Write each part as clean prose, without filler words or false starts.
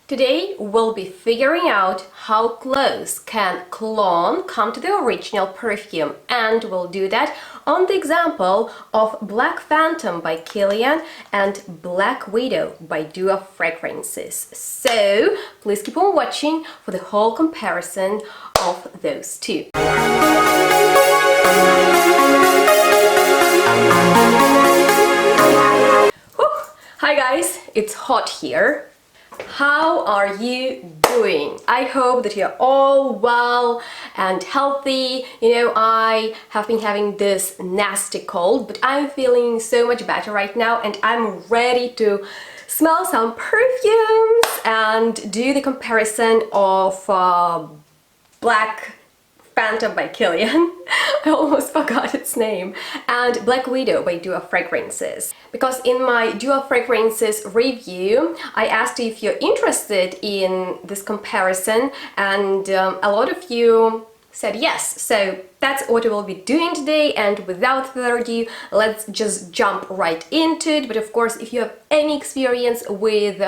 Today we'll be figuring out how close can clone come to the original perfume, and we'll do that on the example of Black Phantom by Kilian and Black Widow by Dua Fragrances. So please keep on watching for the whole comparison of those two. Hi guys, it's hot here. How are you doing? I hope that you're all well and healthy. You know, I have been having this nasty cold, but I'm feeling so much better right now and I'm ready to smell some perfumes and do the comparison of Black Phantom by Kilian, I almost forgot its name, and Black Widow by Dua Fragrances. Because in my Dua Fragrances review, I asked you if you're interested in this comparison, and a lot of you said yes. So that's what we will be doing today, and without further ado, let's just jump right into it. But of course, if you have any experience with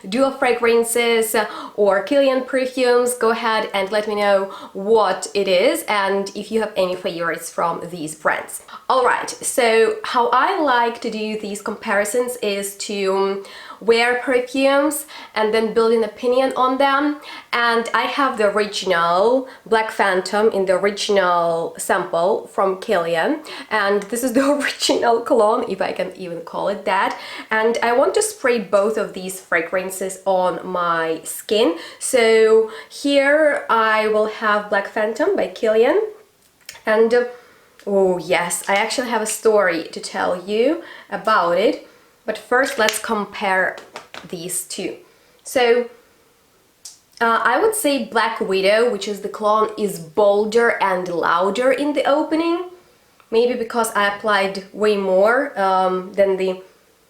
Dua Fragrances or Kilian perfumes, go ahead and let me know what it is and if you have any favorites from these brands. Alright, so how I like to do these comparisons is to wear perfumes and then build an opinion on them. And I have the original Black Phantom in the original sample from Kilian, and this is the original cologne, if I can even call it that. And I want to spray both of these fragrances on my skin. So here I will have Black Phantom by Kilian, and oh yes, I actually have a story to tell you about it. But first, let's compare these two. So I would say Black Widow, which is the cologne, is bolder and louder in the opening. Maybe because I applied way more than the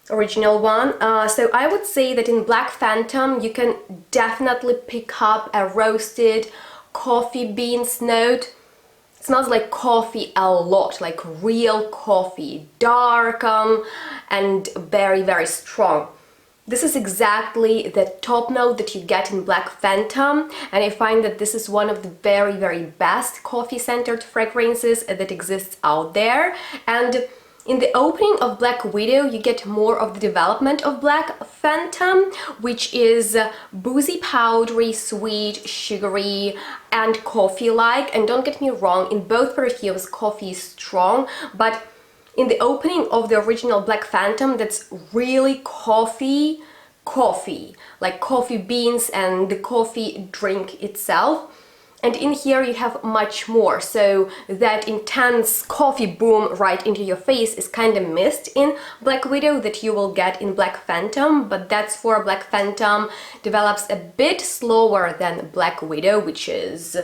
original one. So I would say that in Black Phantom you can definitely pick up a roasted coffee beans note. It smells like coffee a lot, like real coffee, dark and very, very strong. This is exactly the top note that you get in Black Phantom, and I find that this is one of the very, very best coffee-centered fragrances that exists out there. And in the opening of Black Widow, you get more of the development of Black Phantom, which is boozy, powdery, sweet, sugary, and coffee-like. And don't get me wrong, in both perfumes, coffee is strong, but in the opening of the original Black Phantom, that's really coffee, like coffee beans and the coffee drink itself. And in here you have much more, so that intense coffee boom right into your face is kind of missed in Black Widow that you will get in Black Phantom, but that's for Black Phantom develops a bit slower than Black Widow, which is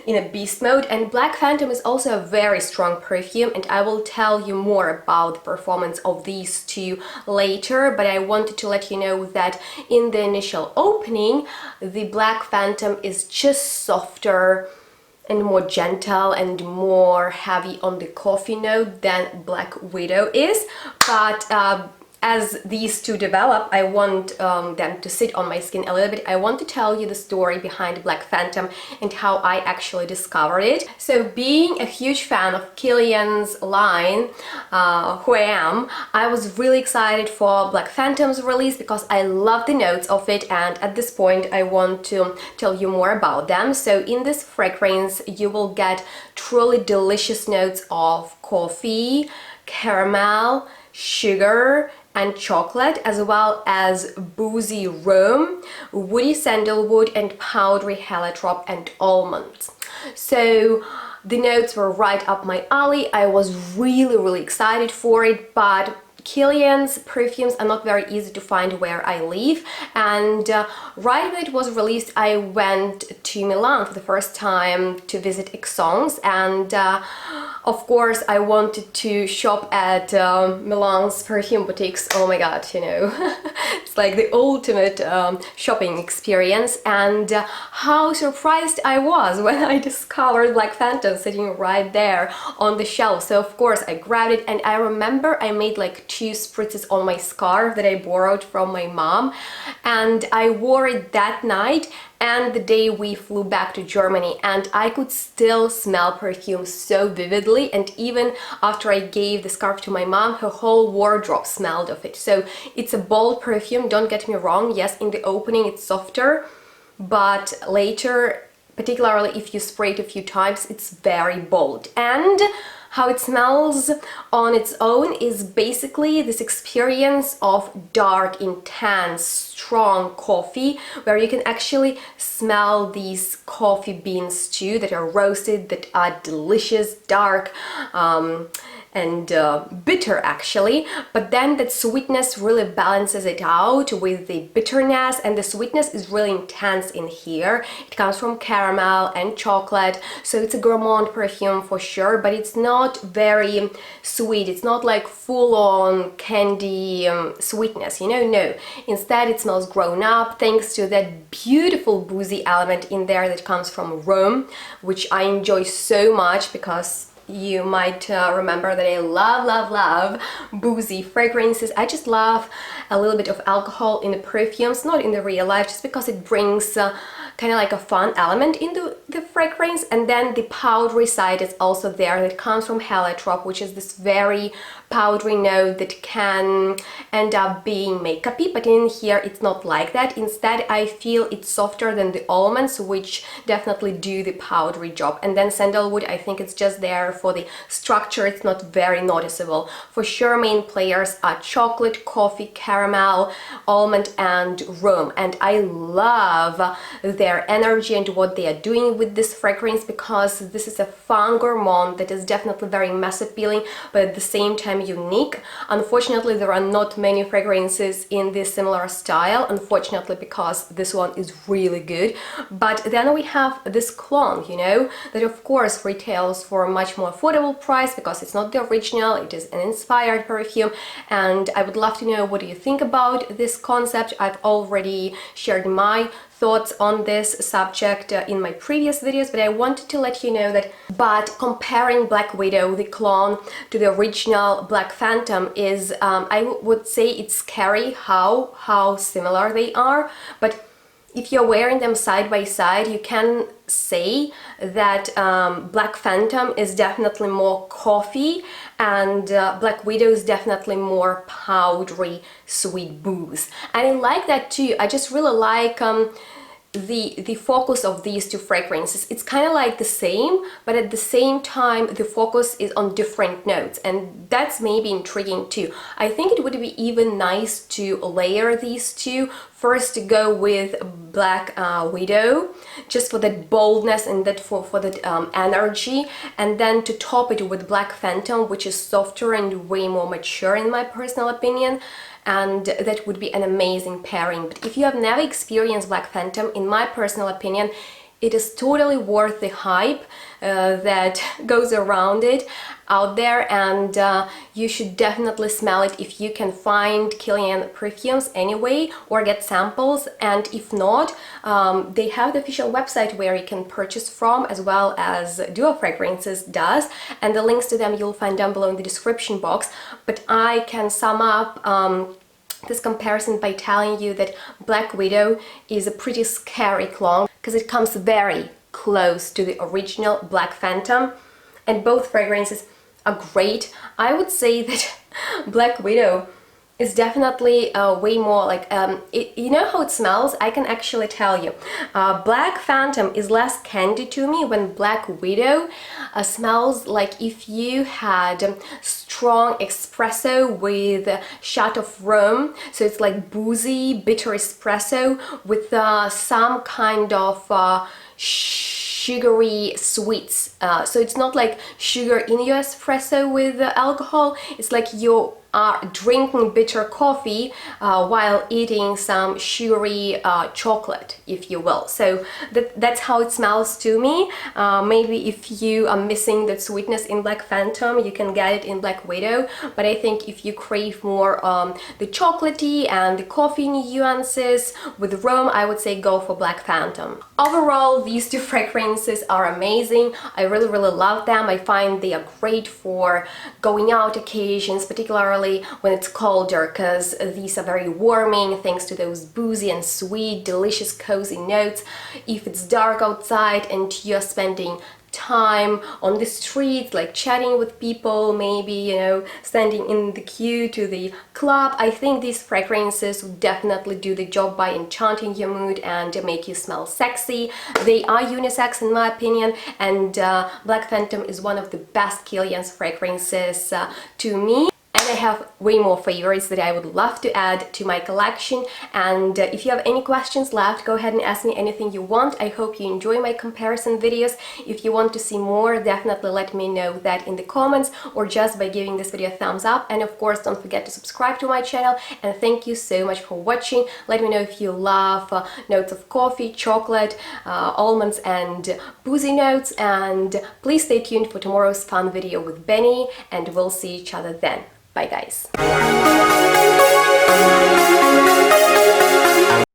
in a beast mode. And Black Phantom is also a very strong perfume, and I will tell you more about the performance of these two later, but I wanted to let you know that in the initial opening, the Black Phantom is just softer and more gentle and more heavy on the coffee note than Black Widow is. But as these two develop, I want them to sit on my skin a little bit. I want to tell you the story behind Black Phantom and how I actually discovered it. So being a huge fan of Kilian's line, who I am, I was really excited for Black Phantom's release because I love the notes of it, and at this point I want to tell you more about them. So in this fragrance you will get truly delicious notes of coffee, caramel, sugar, and chocolate, as well as boozy rum, woody sandalwood, and powdery heliotrope and almonds. So the notes were right up my alley. I was really excited for it, but Kilian's perfumes are not very easy to find where I live, and right when it was released I went to Milan for the first time to visit Exons, and of course I wanted to shop at Milan's perfume boutiques. Oh my god, you know, it's like the ultimate shopping experience. And how surprised I was when I discovered Black Phantom sitting right there on the shelf. So of course I grabbed it, and I remember I made like 2 spritzes on my scarf that I borrowed from my mom, and I wore it that night and the day we flew back to Germany, and I could still smell perfume so vividly. And even after I gave the scarf to my mom, her whole wardrobe smelled of it. So it's a bold perfume, don't get me wrong. Yes, in the opening it's softer, but later, particularly if you spray it a few times, it's very bold. And how it smells on its own is basically this experience of dark, intense, strong coffee, where you can actually smell these coffee beans too, that are roasted, that are delicious, dark, and bitter actually, but then that sweetness really balances it out with the bitterness, and the sweetness is really intense in here. It comes from caramel and chocolate, so it's a gourmand perfume for sure, but it's not very sweet. It's not like full-on candy sweetness, you know, no. Instead it smells grown up thanks to that beautiful boozy element in there that comes from Rome, which I enjoy so much because you might remember that I love boozy fragrances. I just love a little bit of alcohol in the perfumes, not in the real life, just because it brings kind of like a fun element into the fragrance. And then the powdery side is also there, that comes from heliotrope, which is this very powdery note that can end up being makeup-y, but in here it's not like that. Instead, I feel it's softer than the almonds, which definitely do the powdery job. And then sandalwood, I think it's just there for the structure. It's not very noticeable. For sure, main players are chocolate, coffee, caramel, almond, and rum. And I love their energy and what they are doing with this fragrance, because this is a fun gourmand that is definitely very mass appealing, but at the same time unique. Unfortunately, there are not many fragrances in this similar style, unfortunately, because this one is really good. But then we have this clone, you know, that of course retails for a much more affordable price because it's not the original, it is an inspired perfume. And I would love to know, what do you think about this concept? I've already shared my thoughts on this subject in my previous videos, but I wanted to let you know that, but comparing Black Widow, the clone, to the original Black Phantom is, I would say it's scary how similar they are. But if you're wearing them side by side, you can say that Black Phantom is definitely more coffee, and Black Widow is definitely more powdery, sweet booze. And I like that too. I just really like the focus of these two fragrances. It's kind of like the same, but at the same time the focus is on different notes, and that's maybe intriguing too. I think it would be even nice to layer these two. First to go with Black Widow, just for that boldness and that for that energy, and then to top it with Black Phantom, which is softer and way more mature in my personal opinion. And that would be an amazing pairing. But if you have never experienced Black Phantom, in my personal opinion, it is totally worth the hype that goes around it out there, and you should definitely smell it if you can find Kilian perfumes anyway, or get samples. And if not, they have the official website where you can purchase from, as well as Dua Fragrances does, and the links to them you'll find down below in the description box. But I can sum up this comparison by telling you that Black Widow is a pretty scary clone, because it comes very close to the original Black Phantom, and both fragrances are great. I would say that Black Widow is definitely way more like, you know how it smells? I can actually tell you. Black Phantom is less candy to me, when Black Widow smells like if you had strong espresso with a shot of rum. So it's like boozy, bitter espresso with some kind of sugary sweets. So it's not like sugar in your espresso with alcohol. It's like you are drinking bitter coffee while eating some sugary chocolate, if you will. So that's how it smells to me. Maybe if you are missing that sweetness in Black Phantom, you can get it in Black Widow, but I think if you crave more the chocolatey and the coffee nuances with rum, I would say go for Black Phantom. Overall, these two fragrances are amazing. I really love them. I find they are great for going out occasions, particularly particularly when it's colder, because these are very warming thanks to those boozy and sweet, delicious, cozy notes. If it's dark outside and you're spending time on the streets, like chatting with people, maybe, you know, standing in the queue to the club, I think these fragrances would definitely do the job by enchanting your mood and make you smell sexy. They are unisex in my opinion, and Black Phantom is one of the best Kilian's fragrances to me. And I have way more favorites that I would love to add to my collection. And if you have any questions left, go ahead and ask me anything you want. I hope you enjoy my comparison videos. If you want to see more, definitely let me know that in the comments or just by giving this video a thumbs up. And of course, don't forget to subscribe to my channel. And thank you so much for watching. Let me know if you love notes of coffee, chocolate, almonds and boozy notes. And please stay tuned for tomorrow's fun video with Benny, and we'll see each other then. Bye guys.